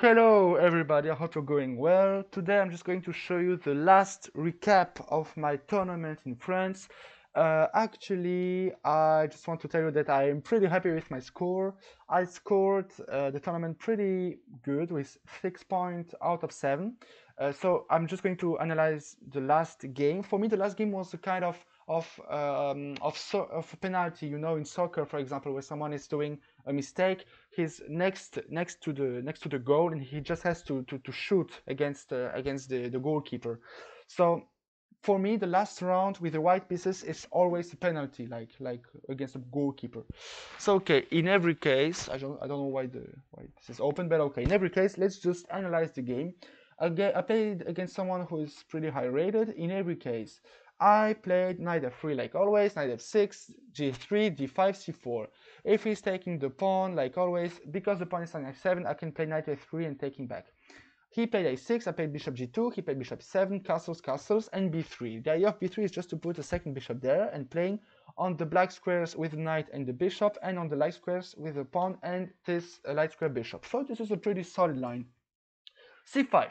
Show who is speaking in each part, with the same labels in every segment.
Speaker 1: Hello everybody, I hope you're going well. Today I'm just going to show you the last recap of my tournament in France. I just want to tell you that I am pretty happy with my score. I scored the tournament pretty good with 6 points out of 7. So I'm just going to analyze the last game. For me, the last game was a kind of a penalty. You know, in soccer, for example, where someone is doing a mistake, he's next to the goal, and he just has to shoot against the goalkeeper. So for me, the last round with the white pieces is always a penalty, like against a goalkeeper. So okay, in every case, I don't know why this is open, but okay, in every case, let's just analyze the game. I played against someone who is pretty high rated. In every case, I played knight f3 like always, knight f6, g3, d5, c4. If he's taking the pawn like always, because the pawn is on f7, I can play knight f3 and take him back. He played a6, I played bishop g2, he played bishop 7, castles, and b3. The idea of b3 is just to put a second bishop there and playing on the black squares with the knight and the bishop, and on the light squares with the pawn and this light square bishop. So this is a pretty solid line. c5.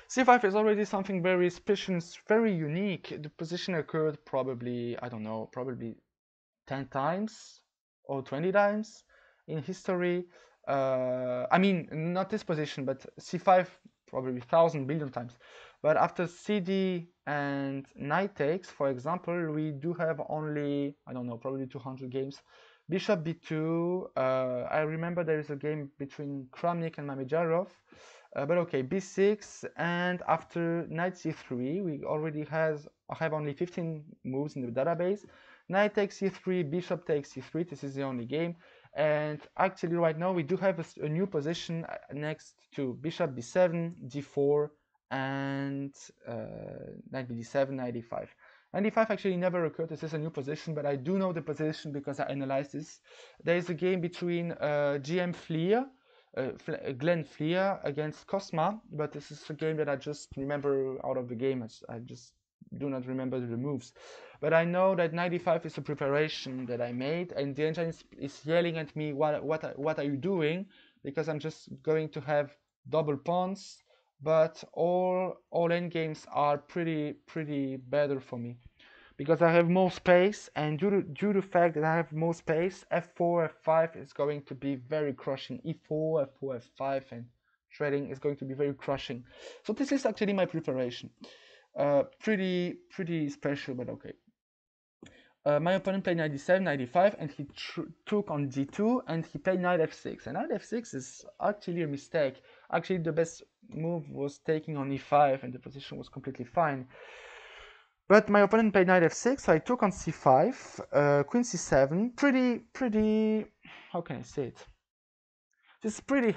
Speaker 1: c5 is already something very special, very unique. The position occurred probably, I don't know, probably 10 times or 20 times in history. I mean, not this position, but c5 probably 1,000 billion times. But after cd and knight takes, for example, we do have only, I don't know, probably 200 games. Bishop b2. I remember there is a game between Kramnik and Mamedyarov. But okay, b6, and after knight c3, we already have only 15 moves in the database. Knight takes c3, bishop takes c3. This is the only game. And actually right now we do have a new position next to bishop b7, d4, and knight bd7, knight d5. Knight d5 actually never occurred. This is a new position, but I do know the position because I analyzed this. There is a game between GM Fleer, Glenn Fleer against Cosma, but this is a game that I just remember out of the game. I just do not remember the moves. But I know that 95 is a preparation that I made, and the engine is yelling at me, what are you doing? Because I'm just going to have double pawns, but all endgames are pretty better for me because I have more space, and due to the fact that I have more space, f4, f5 is going to be very crushing. e4, f4, f5, and threading is going to be very crushing. So this is actually my preparation. Pretty special, but okay. My opponent played knight d7, knight d5, and he took on d2, and he played knight f6. And knight f6 is actually a mistake. Actually, the best move was taking on e5, and the position was completely fine. But my opponent played knight f6, so I took on c5, queen c7. Pretty. How can I say it? It's pretty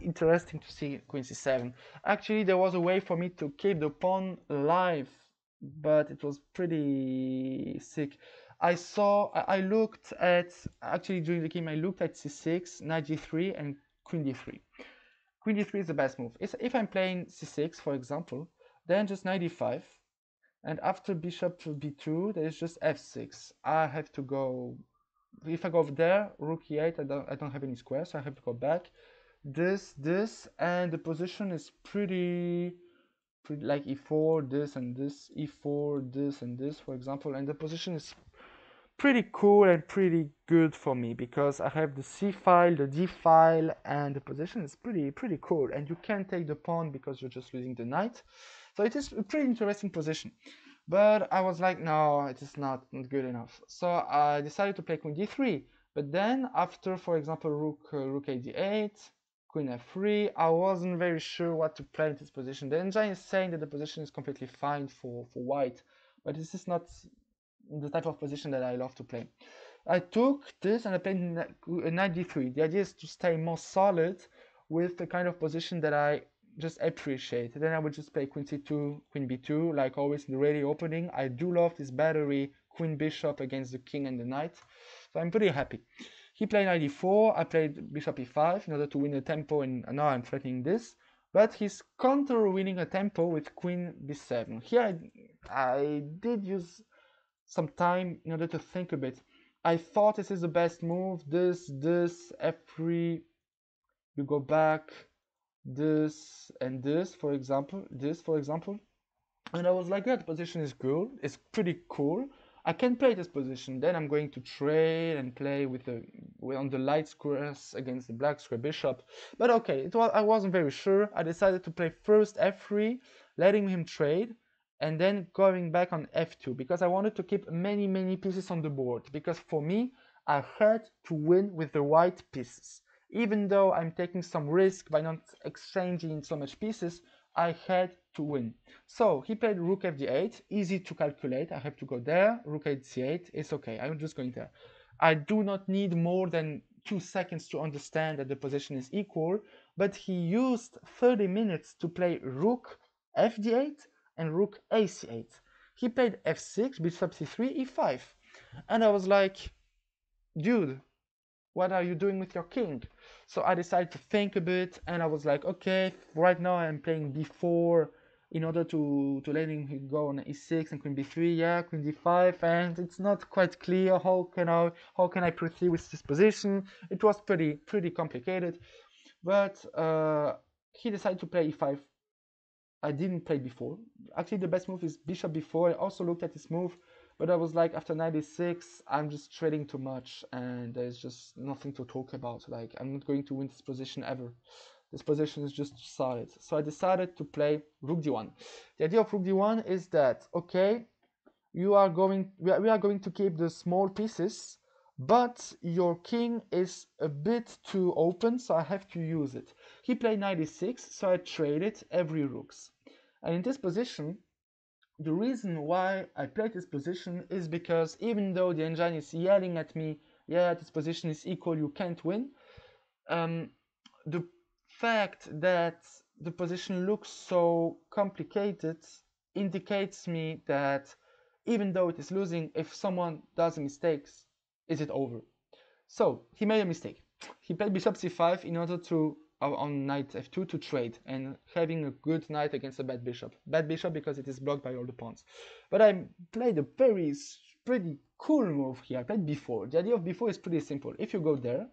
Speaker 1: interesting to see queen c7. Actually, there was a way for me to keep the pawn alive, but it was pretty sick. I looked at, actually during the game, I looked at c6, knight g3, and queen d3. Queen d3 is the best move. If I'm playing c6, for example, then just knight d5, and after bishop to b2, there is just f6. I have to go. If I go over there, rook e8, I don't have any squares, so I have to go back. This, and the position is pretty like e4, this and this, e4, this and this, for example, and the position is pretty cool and pretty good for me because I have the c file, the d file, and the position is pretty cool. And you can't take the pawn because you're just losing the knight. So it is a pretty interesting position. But I was like, no, it is not good enough. So I decided to play queen d3. But then after, for example, rook a d8, queen f3, I wasn't very sure what to play in this position. The engine is saying that the position is completely fine for white, but this is not the type of position that I love to play. I took this and I played knight d3. The idea is to stay more solid with the kind of position that I just appreciate. Then I would just play queen c2, queen b2, like always in the ready opening. I do love this battery queen bishop against the king and the knight, so I'm pretty happy. He played knight d4, I played bishop e5 in order to win the tempo, and now I'm threatening this. But he's counter winning a tempo with queen b7. Here I did use some time in order to think a bit. I thought this is the best move. This, f3, you go back, this and this, for example, and I was like, yeah, the position is good, it's pretty cool. I can play this position. Then I'm going to trade and play with on the light squares against the black square bishop. But okay, I wasn't very sure. I decided to play first f3, letting him trade, and then going back on f2 because I wanted to keep many pieces on the board. Because for me, I had to win with the white pieces. Even though I'm taking some risk by not exchanging so much pieces, I had to win. So he played rook fd8, easy to calculate. I have to go there, rook h8, it's okay, I'm just going there. I do not need more than 2 seconds to understand that the position is equal, but he used 30 minutes to play rook fd8 and rook ac8. He played f6, bishop c3, e5. And I was like, dude, what are you doing with your king? So I decided to think a bit, and I was like, okay, right now I'm playing b4 in order to letting him go on e6 and queen b3, yeah, queen d5, and it's not quite clear how can I proceed with this position. It was pretty complicated, but he decided to play e5. I didn't play before. Actually, the best move is bishop b4. I also looked at this move, but I was like, after 96, I'm just trading too much, and there's just nothing to talk about. Like, I'm not going to win this position ever. This position is just solid. So I decided to play rook d1. The idea of rook d1 is that, okay, we are going to keep the small pieces, but your king is a bit too open, so I have to use it. He played 96, so I traded every rooks. And in this position, the reason why I played this position is because even though the engine is yelling at me, yeah, this position is equal, you can't win, the fact that the position looks so complicated indicates me that even though it is losing, if someone does a mistake, is it over? So he made a mistake. He played bishop c5 in order to on knight f2 to trade and having a good knight against a bad bishop. Bad bishop because it is blocked by all the pawns. But I played a pretty cool move here. I played b4. The idea of b4 is pretty simple. If you go there,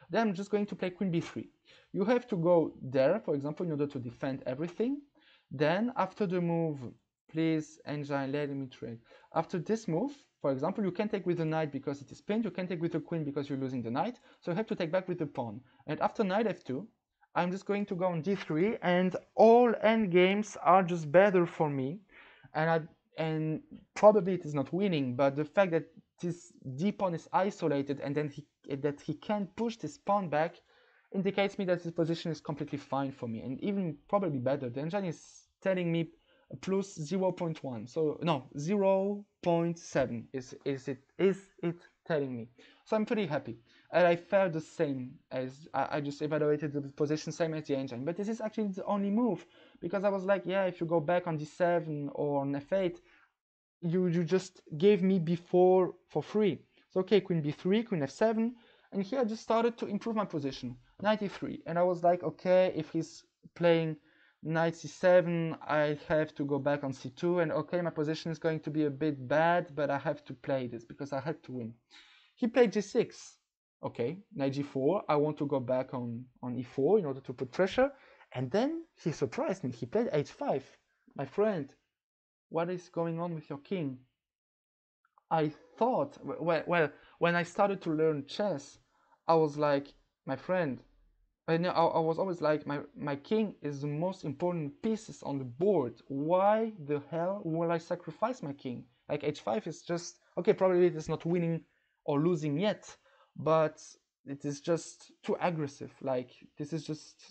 Speaker 1: then I'm just going to play queen b3. You have to go there, for example, in order to defend everything. Then after the move, please engine, let me trade. After this move, for example, you can take with the knight because it is pinned, you can take with the queen because you're losing the knight, so you have to take back with the pawn. And after knight f2, I'm just going to go on d3, and all endgames are just better for me. And probably it is not winning, but the fact that this d pawn is isolated and then that he can't push this pawn back indicates me that this position is completely fine for me, and even probably better. The engine is telling me plus 0.1, so no, 0.7 is it telling me. So I'm pretty happy, and I felt the same as I just evaluated the position same as the engine. But this is actually the only move, because I was like, yeah, if you go back on d7 or on f8, you just gave me b4 for free. So okay, queen b3, queen f7, and here I just started to improve my position. 93, and I was like, okay, if he's playing knight c7, I have to go back on c2, and okay, my position is going to be a bit bad, but I have to play this because I had to win. He played g6. Okay, knight g4, I want to go back on e4 in order to put pressure, and then he surprised me. He played h5. My friend, what is going on with your king? I thought, well, when I started to learn chess, I was like, my friend, I was always like, my king is the most important pieces on the board. Why the hell will I sacrifice my king? Like h5 is just, okay, probably it is not winning or losing yet, but it is just too aggressive. Like, this is just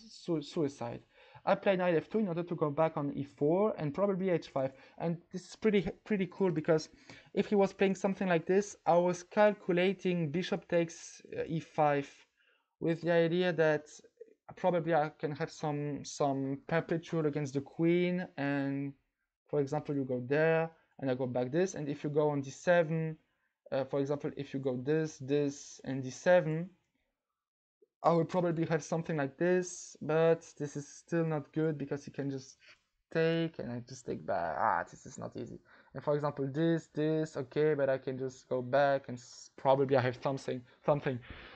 Speaker 1: suicide. I played knight f2 in order to go back on e4 and probably h5. And this is pretty cool, because if he was playing something like this, I was calculating bishop takes e5 with the idea that probably I can have some perpetual against the queen, and for example you go there and I go back this, and if you go on d7, for example if you go this and d7, I will probably have something like this, but this is still not good because you can just take and I just take back. This is not easy. And for example this, okay, but I can just go back and probably I have something.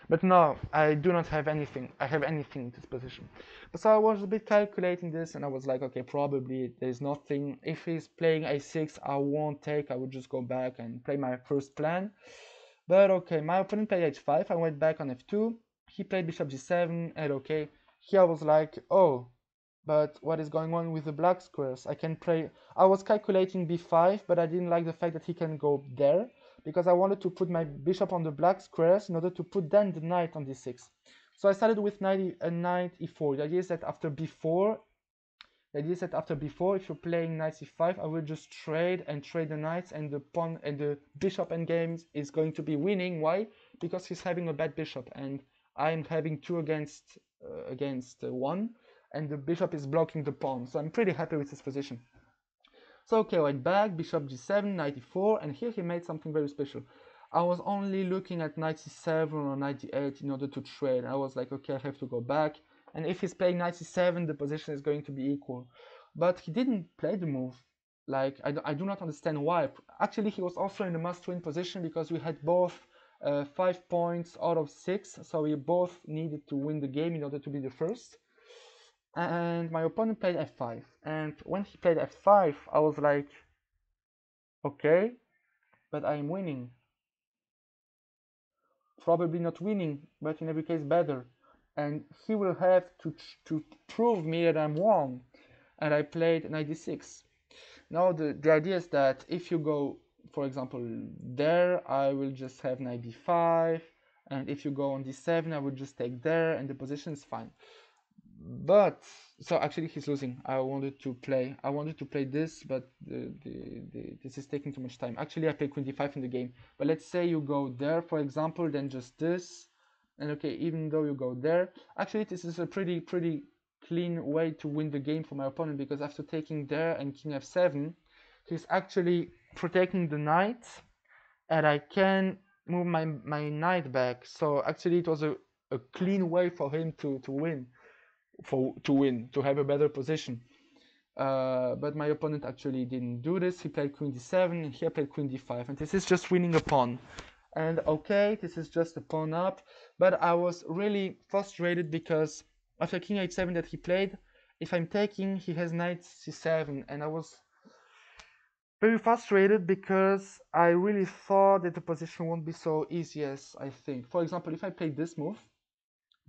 Speaker 1: But no, I do not have anything. I have anything in this position. But so I was a bit calculating this, and I was like, okay, probably there's nothing. If he's playing a6, I won't take. I would just go back and play my first plan. But okay, my opponent played h5. I went back on f2. He played bishop g7, and okay. Here I was like, oh, but what is going on with the black squares? I can play. I was calculating b5, but I didn't like the fact that he can go there, because I wanted to put my bishop on the black squares in order to put then the knight on d6. So I started with knight e4. The idea is that after b4, if you're playing knight c5, I will just trade the knights, and the pawn and the bishop endgame is going to be winning. Why? Because he's having a bad bishop, and I'm having two against one, and the bishop is blocking the pawn. So I'm pretty happy with this position. So okay, I went back, bishop g7, knight e4, and here he made something very special. I was only looking at knight c7 or knight d8 in order to trade. I was like, okay, I have to go back. And if he's playing knight c7, the position is going to be equal. But he didn't play the move. Like, I do not understand why. Actually, he was also in a must-win position because we had both 5 points out of 6. So we both needed to win the game in order to be the first. And my opponent played f5. And when he played f5, I was like, okay, but I'm winning. Probably not winning, but in every case better. And he will have to prove me that I'm wrong. And I played knight d6. Now the idea is that if you go, for example, there, I will just have knight b5. And if you go on d7, I will just take there, and the position is fine. But so actually he's losing. I wanted to play this, but this is taking too much time. Actually, I played queen d5 in the game. But let's say you go there, for example, then just this. And okay, even though you go there, actually this is a pretty clean way to win the game for my opponent, because after taking there and king f7, he's actually protecting the knight, and I can move my knight back. So actually it was a clean way for him to win. To have a better position. But my opponent actually didn't do this. He played queen d7, and he played queen d5, and this is just winning a pawn. And okay, this is just a pawn up, but I was really frustrated because after king h7 that he played, if I'm taking, he has knight c7, and I was very frustrated because I really thought that the position won't be so easy as I think. For example, if I played this move,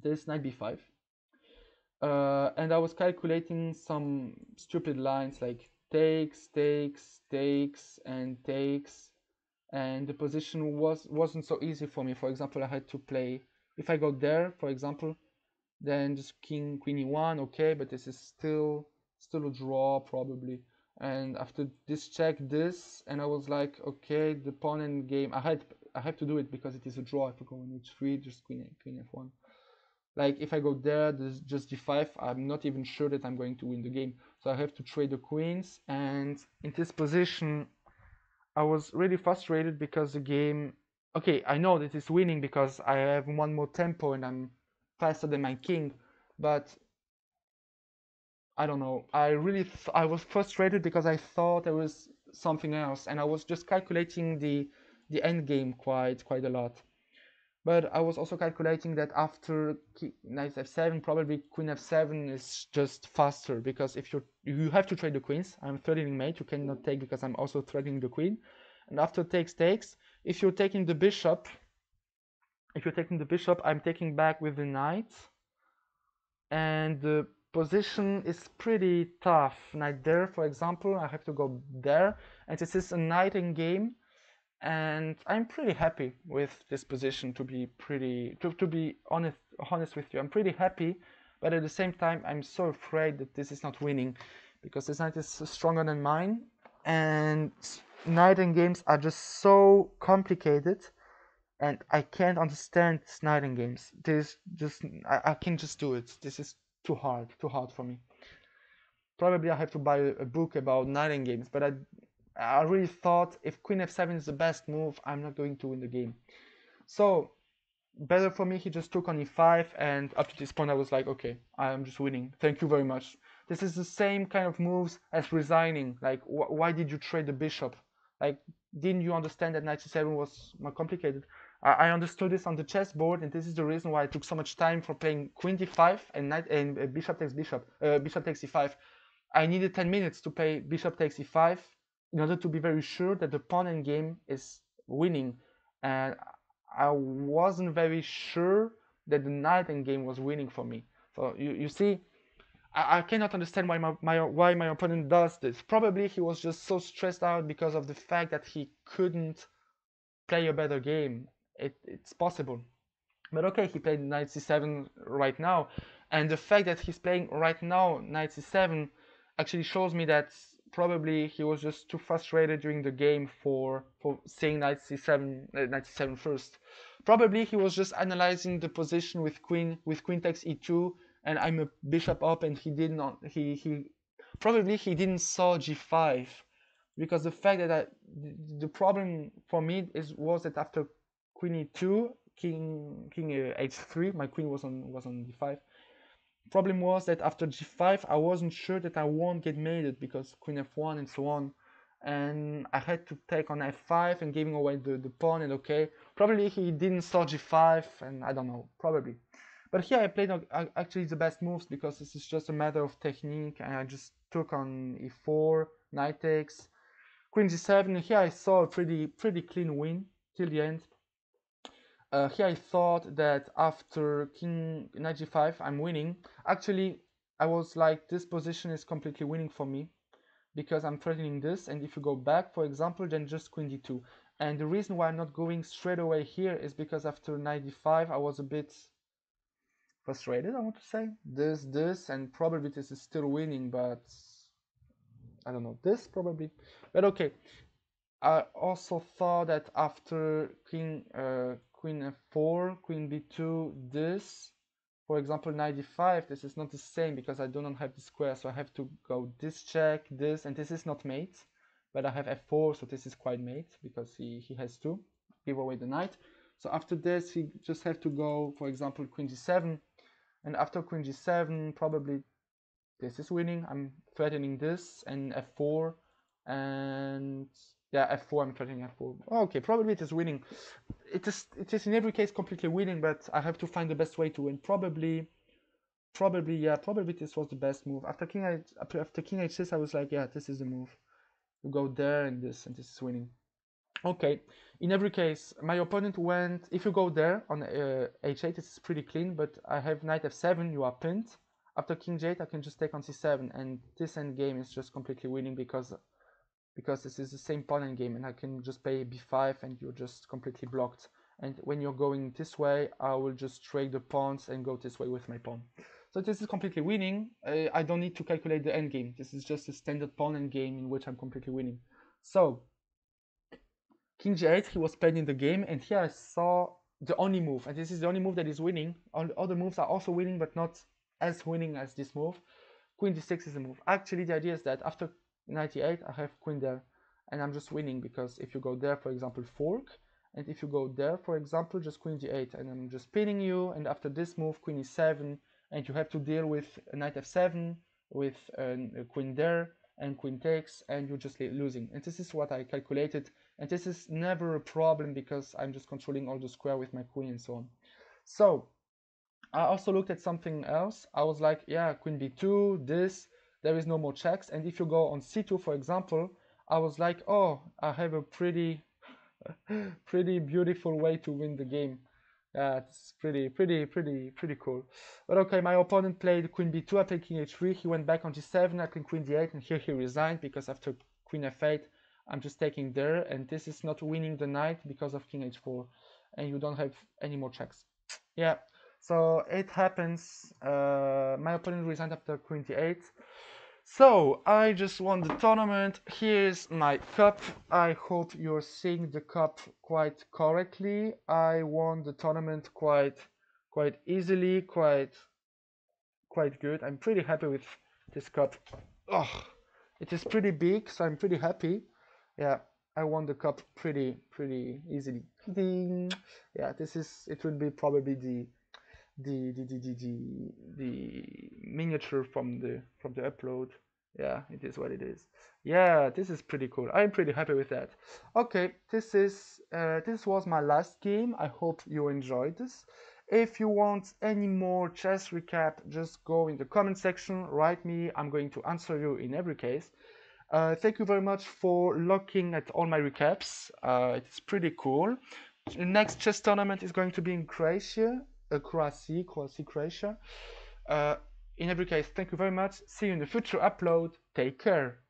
Speaker 1: this knight b5, and I was calculating some stupid lines like takes, and takes, and the position wasn't so easy for me. For example, I had to play, if I go there, for example, then just queen e1, okay, but this is still a draw probably. And after this check this, and I was like, okay, the pawn end game, I have to do it because it is a draw. I have to go on h3, just queen f1. Like if I go there, there's just d5, I'm not even sure that I'm going to win the game. So I have to trade the queens, and in this position I was really frustrated because the game, okay, I know that it's winning because I have one more tempo and I'm faster than my king, but I don't know, I was frustrated because I thought there was something else, and I was just calculating the end game quite a lot. But I was also calculating that after knight f7, probably queen f7 is just faster, because if you have to trade the queens. I'm threatening mate, you cannot take because I'm also threatening the queen. And after takes, if you're taking the bishop, I'm taking back with the knight, and the position is pretty tough. Knight there, for example, I have to go there, and this is a knight in game. And I'm pretty happy with this position, to be honest with you. I'm pretty happy, but at the same time I'm so afraid that this is not winning, because this knight is stronger than mine, and knight in games are just so complicated, and I can't understand knight in games. I can't just do it. This is too hard for me. Probably I have to buy a book about knight in games, but I really thought if queen f7 is the best move, I'm not going to win the game. So better for me, he just took on e5, and up to this point I was like, okay, I'm just winning. Thank you very much. This is the same kind of moves as resigning. Like, why did you trade the bishop? Like, didn't you understand that knight c7 was more complicated? I understood this on the chessboard, and this is the reason why I took so much time for playing queen d5 and knight and bishop takes bishop, bishop takes e5. I needed 10 minutes to play bishop takes e5 in order to be very sure that the pawn endgame is winning, and I wasn't very sure that the knight endgame was winning for me. So you see, I cannot understand why my opponent does this. Probably he was just so stressed out because of the fact that he couldn't play a better game. It's possible. But okay, he played knight c7 right now, and the fact that he's playing right now knight c7 actually shows me that probably he was just too frustrated during the game for seeing knight c7 first. Probably he was just analyzing the position with queen takes e2, and I'm a bishop up, and he did not he probably he didn't saw g5, because the fact that the problem for me was that after queen e2, king h3, my queen was on d5. Problem was that after g5 I wasn't sure that I won't get mated because queen f1 and so on, and I had to take on f5 and giving away the pawn. And okay, probably he didn't saw g5, and I don't know, probably. But here I played actually the best moves because this is just a matter of technique, and I just took on e4, knight takes, queen g7. Here I saw a pretty clean win till the end. Here I thought that after king knight g5 I'm winning. Actually, I was like, this position is completely winning for me because I'm threatening this, and if you go back, for example, then just queen d2. And the reason why I'm not going straight away here is because after knight d5 I was a bit frustrated, I want to say. This, and probably this is still winning, but I don't know, this probably. But okay, I also thought that after queen f4, queen b2, this, for example, knight d5, this is not the same because I do not have the square, so I have to go this check, this, and this is not mate, but I have f4, so this is quite mate because he has to give away the knight. So after this, he just have to go, for example, queen g7, and after queen g7, probably this is winning. I'm threatening this, and f4, and yeah, f4, I'm threatening f4. Okay, probably it is winning. It is in every case completely winning, but I have to find the best way to win. Probably this was the best move. After king h6, I was like, yeah, this is the move. You go there and this is winning. Okay, in every case, my opponent went, if you go there on h8, it's pretty clean, but I have knight f7, you are pinned. After king j8, I can just take on c7, and this endgame is just completely winning because this is the same pawn endgame, and I can just play b5 and you're just completely blocked. And when you're going this way, I will just trade the pawns and go this way with my pawn. So this is completely winning. I don't need to calculate the endgame. This is just a standard pawn endgame in which I'm completely winning. So king g8, he was playing in the game, and here I saw the only move, and this is the only move that is winning. All other moves are also winning, but not as winning as this move. Queen d6 is the move. Actually, the idea is that after knight e8, I have queen there, and I'm just winning because if you go there, for example, fork, and if you go there, for example, just queen d8, and I'm just pinning you, and after this move, queen e7, and you have to deal with knight f7, with a queen there, and queen takes, and you're just losing. And this is what I calculated, and this is never a problem because I'm just controlling all the square with my queen and so on. So I also looked at something else. I was like, yeah, queen b2, this, there is no more checks. And if you go on c2, for example, I was like, oh, I have a pretty beautiful way to win the game. It's pretty cool. But okay, my opponent played queen b2, I played king h3, he went back on g7, I played queen d8, and here he resigned because after queen f8, I'm just taking there, and this is not winning the knight because of king h4, and you don't have any more checks. Yeah, so it happens. My opponent resigned after queen d8. So I just won the tournament. Here's my cup. I hope you're seeing the cup quite correctly. I won the tournament quite easily, quite good. I'm pretty happy with this cup. Oh, it is pretty big, so I'm pretty happy. Yeah, I won the cup pretty easily. Ding. Yeah, it will be probably the miniature from the upload. Yeah, it is what it is. Yeah, this is pretty cool. I'm pretty happy with that. Okay, this was my last game. I hope you enjoyed this. If you want any more chess recap, just go in the comment section, write me. I'm going to answer you in every case. Thank you very much for looking at all my recaps. It's pretty cool. The next chess tournament is going to be in Croatia, Croatia. Uh, in every case, thank you very much. See you in the future upload. Take care.